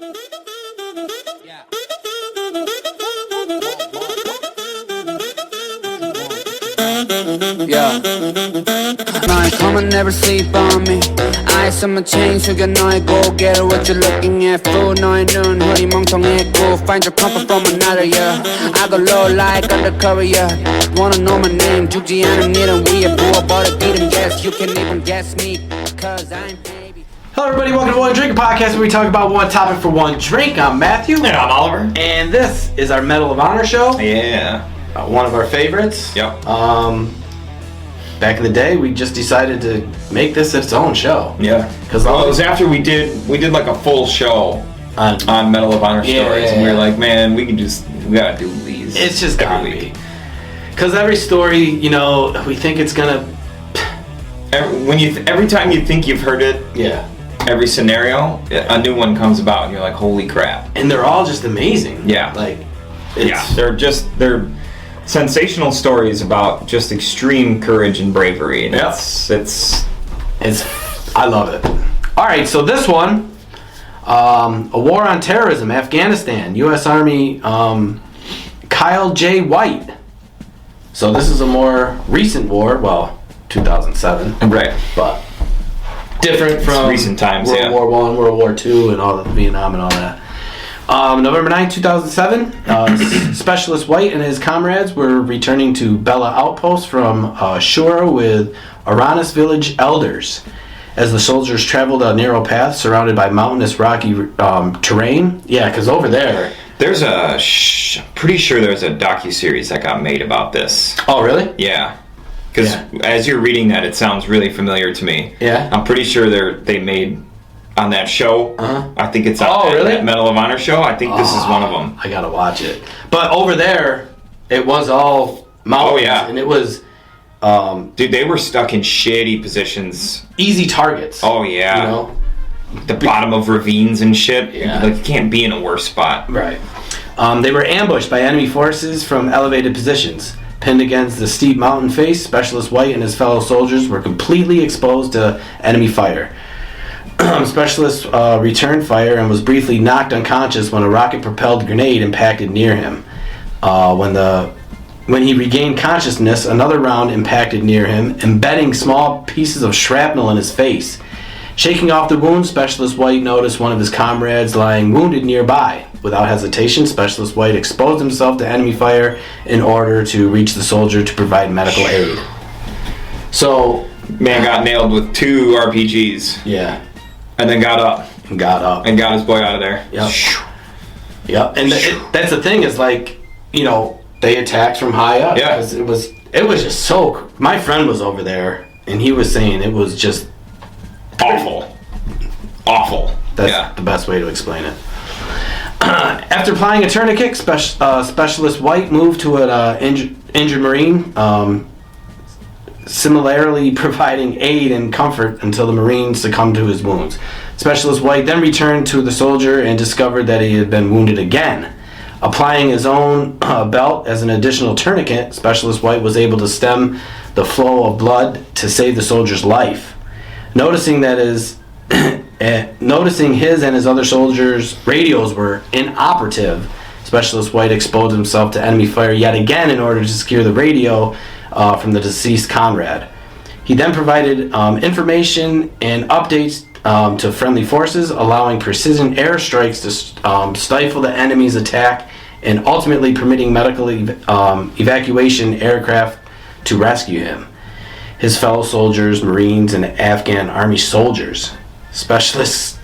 Yeah. 너의 come never sleep on me. Eyes on my chain 숙여 너의 go get it what you're looking at fool. 너의 눈 허리 멍청했고 find your comfort from another yeah. I go low like undercover yeah. Wanna know my name 죽지 않은 일은 위에 부어버려 기름 yes. You can even guess me cause I'm baby. Hello everybody, welcome to One Drink, a podcast where we talk about one topic for one drink. I'm Matthew. And I'm Oliver. And this is our Medal of Honor show. Yeah. One of our favorites. Yep. Back in the day, we just decided to make this its own show. Yeah. Because it was after we did like a full show on Medal of Honor stories, and we were like, man, we gotta do these. It's just every week. Because every story, you know, we think it's gonna. Every time you think you've heard it, every scenario, a new one comes about, and you're like, holy crap! And they're all just amazing. Yeah. They're sensational stories about just extreme courage and bravery, and it's I love it. All right, so this one, a war on terrorism, Afghanistan, U.S. Army, Kyle J. White. So this is a more recent war, well, 2007, right? But different from recent times, World War I, World War II, and all the Vietnam and all that. November 9, 2007, Specialist White and his comrades were returning to Bella Outpost from Shura with Aranis village elders. As the soldiers traveled a narrow path surrounded by mountainous, rocky terrain. Yeah, because over there... There's pretty sure there's a docuseries that got made about this. Oh, really? Yeah. Because as you're reading that, it sounds really familiar to me. Yeah? I'm pretty sure they made... on that show, I think it's on that Medal of Honor show. I think this is one of them. I gotta watch it. But over there, it was all mountains. Oh yeah, and it was, dude, they were stuck in shitty positions. Easy targets. Oh yeah, you know, the bottom of ravines and shit. Yeah, like you can't be in a worse spot. Right. They were ambushed by enemy forces from elevated positions. Pinned against the steep mountain face, Specialist White and his fellow soldiers were completely exposed to enemy fire. Specialist returned fire and was briefly knocked unconscious when a rocket-propelled grenade impacted near him. When he regained consciousness, another round impacted near him, embedding small pieces of shrapnel in his face. Shaking off the wound, Specialist White noticed one of his comrades lying wounded nearby. Without hesitation, Specialist White exposed himself to enemy fire in order to reach the soldier to provide medical aid. So, man got nailed with 2 RPGs. Yeah. And then got up. And got his boy out of there. Yep. Yep. And that's the thing is, like, you know, they attacked from high up. Yeah. It was just so... My friend was over there, and he was saying it was just... Awful. That's the best way to explain it. After applying a tourniquet, Specialist White moved to an injured Marine, similarly providing aid and comfort until the Marine succumbed to his wounds. Specialist White then returned to the soldier and discovered that he had been wounded again. Applying his own belt as an additional tourniquet, Specialist White was able to stem the flow of blood to save the soldier's life. Noticing his and his other soldiers' radios were inoperative, Specialist White exposed himself to enemy fire yet again in order to secure the radio from the deceased comrade. He then provided information and updates to friendly forces, allowing precision airstrikes to stifle the enemy's attack and ultimately permitting medical evacuation aircraft to rescue him, his fellow soldiers, Marines, and Afghan Army soldiers. Specialist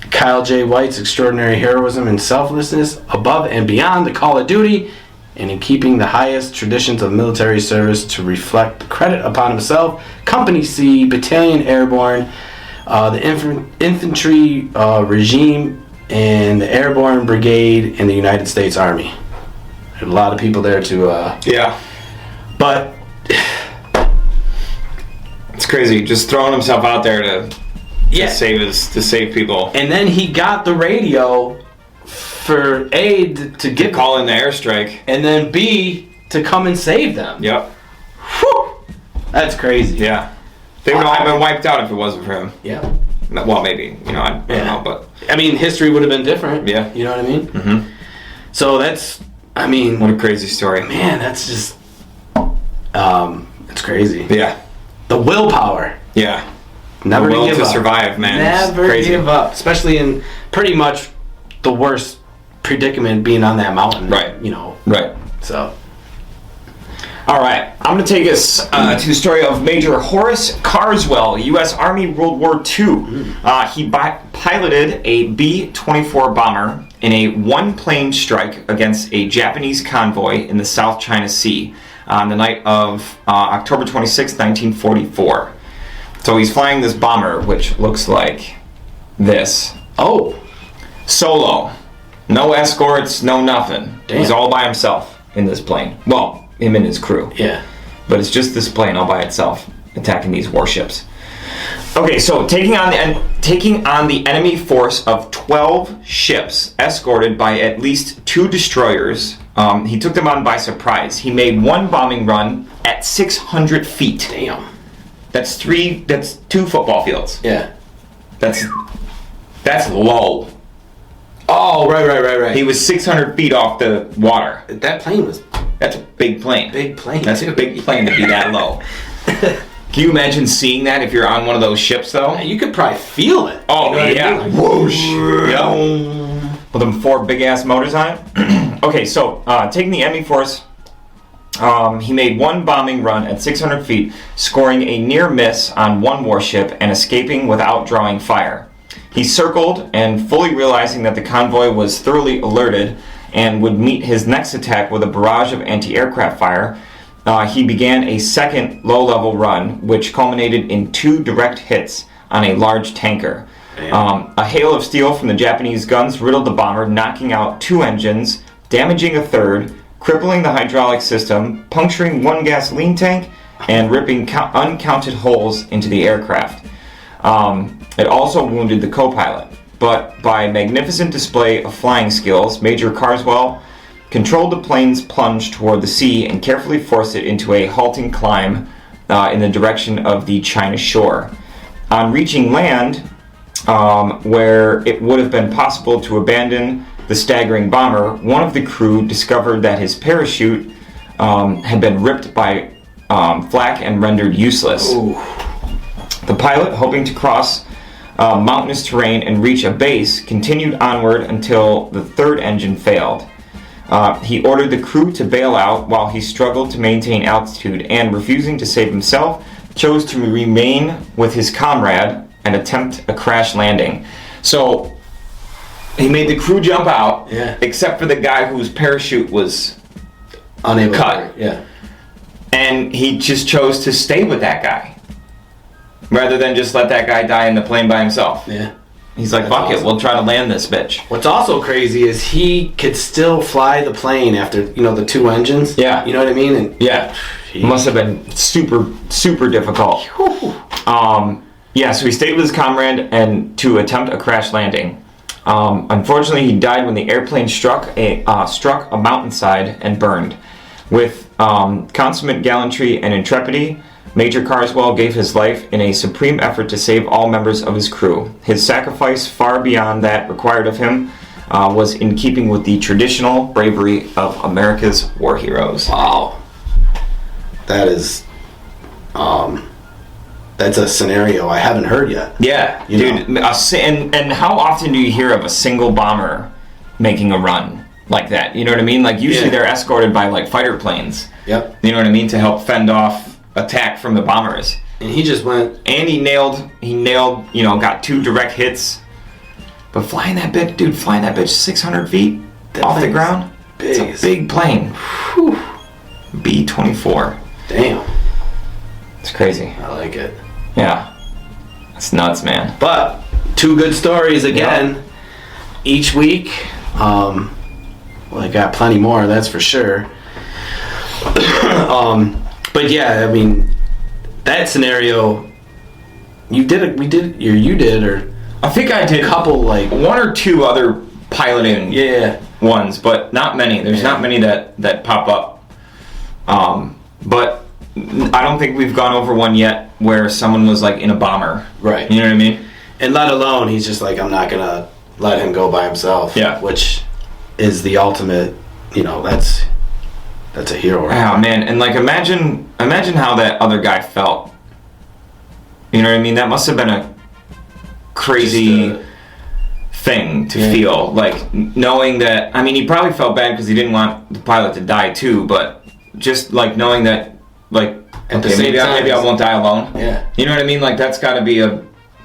Kyle J. White's extraordinary heroism and selflessness above and beyond the call of duty, and in keeping the highest traditions of military service to reflect credit upon himself, Company C, Battalion Airborne, the infantry regime, and the Airborne Brigade in the United States Army. There's a lot of people there to... But... It's crazy, just throwing himself out there to save people. And then he got the radio for A, to call in the airstrike, and then B, to come and save them. Yep. Whew. That's crazy. Yeah. They would all have been wiped out if it wasn't for him. Yeah. Well, maybe. You know, I don't know, but... I mean, history would have been different. Yeah. You know what I mean? Mm-hmm. So that's, I mean... What a crazy story. Man, that's just... it's crazy. Yeah. The willpower. Yeah. Never the will give to up. survive, man. Never give up. Especially in pretty much the worst predicament being on that mountain. Right. You know. Right. So... All right, I'm going to take us to the story of Major Horace Carswell, U.S. Army, World War II. He piloted a B-24 bomber in a one-plane strike against a Japanese convoy in the South China Sea on the night of October 26, 1944. So he's flying this bomber, which looks like this. Oh. Solo. No escorts, no nothing. Damn. He's all by himself in this plane. Well, him and his crew. Yeah. But it's just this plane all by itself attacking these warships. Okay, so taking on the enemy force of 12 ships escorted by at least 2 destroyers, he took them on by surprise. He made one bombing run at 600 feet. Damn. That's 2 football fields. Yeah. That's low. Oh, right. He was 600 feet off the water. That plane was... That's a big plane. Big plane, That's too. a big plane to be that low. Can you imagine seeing that if you're on one of those ships, though? You could probably feel it. Oh, you know yeah. Like, whoosh. Yeah. With them 4 big-ass motors on it. Okay, so taking the enemy force, he made one bombing run at 600 feet, scoring a near miss on one warship and escaping without drawing fire. He circled, and fully realizing that the convoy was thoroughly alerted and would meet his next attack with a barrage of anti-aircraft fire, he began a second low-level run, which culminated in 2 direct hits on a large tanker. A hail of steel from the Japanese guns riddled the bomber, knocking out 2 engines, damaging a third, crippling the hydraulic system, puncturing 1 gasoline tank, and ripping uncounted holes into the aircraft. It also wounded the co-pilot. But by magnificent display of flying skills, Major Carswell controlled the plane's plunge toward the sea and carefully forced it into a halting climb in the direction of the China shore. On reaching land, where it would have been possible to abandon the staggering bomber, one of the crew discovered that his parachute had been ripped by flak and rendered useless. Ooh. The pilot, hoping to cross mountainous terrain and reach a base, continued onward until the 3rd engine failed. He ordered the crew to bail out while he struggled to maintain altitude and, refusing to save himself, chose to remain with his comrade and attempt a crash landing. So he made the crew jump out, except for the guy whose parachute was unable cut. Yeah. And he just chose to stay with that guy, rather than just let that guy die in the plane by himself. Yeah. He's like, fuck it, we'll try to land this bitch. What's also crazy is he could still fly the plane after, the 2 engines. Yeah. You know what I mean? And yeah. It must have been super, super difficult. So he stayed with his comrade and to attempt a crash landing. Unfortunately, he died when the airplane struck a mountainside and burned. With consummate gallantry and intrepidity, Major Carswell gave his life in a supreme effort to save all members of his crew. His sacrifice, far beyond that required of him, was in keeping with the traditional bravery of America's war heroes. Wow. That is... that's a scenario I haven't heard yet. Yeah, dude. And how often do you hear of a single bomber making a run like that? You know what I mean? Like, usually they're escorted by, like, fighter planes. Yep. You know what I mean? To help fend off attack from the bombers. And he just went... And he nailed, got 2 direct hits. But flying that bitch 600 feet off the ground, it's a big plane. Whew. B-24. Damn. It's crazy. I like it. Yeah. It's nuts, man. But 2 good stories again each week. Well, I got plenty more, that's for sure. But yeah, I mean, that scenario, I think I did a couple, like 1 or 2 other piloting ones, but not many. There's not many that pop up. But I don't think we've gone over one yet where someone was like in a bomber. Right. You know what I mean? And let alone, he's just like, I'm not gonna let him go by himself. Yeah. Which is the ultimate, that's a hero. Right? Oh man, and like imagine how that other guy felt. You know what I mean? That must have been a crazy thing to feel, like knowing that. I mean, he probably felt bad because he didn't want the pilot to die too, but just like knowing that, like, okay, maybe I won't die alone. Yeah. You know what I mean? Like that's got to be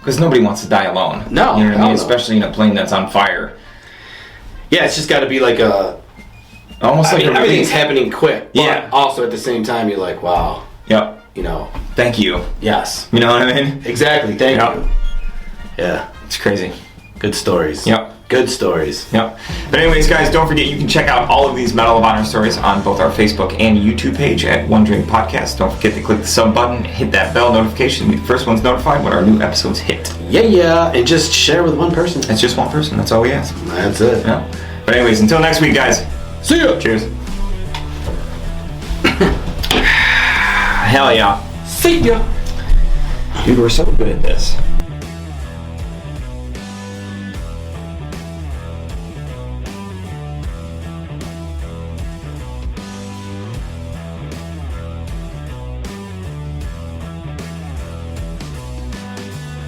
because nobody wants to die alone. No, you know what I mean? no. Especially in a plane that's on fire. Yeah, it's just got to be like almost like everything's happening quick. But Yeah. also at the same time, you're like, wow. Yep. Thank you. Yes. You know what I mean? Exactly. Thank you. Yeah. It's crazy. Good stories. Yep. Good stories. Yep. But anyways, guys, don't forget you can check out all of these Medal of Honor stories on both our Facebook and YouTube page at One Drink Podcast. Don't forget to click the sub button, hit that bell notification to be the first one's notified when our new episodes hit. Yeah. And just share with one person. It's just one person. That's all we ask. That's it. Yeah. But anyways, until next week, guys. See ya. Cheers. Hell yeah. See ya. Dude, we're so good at this.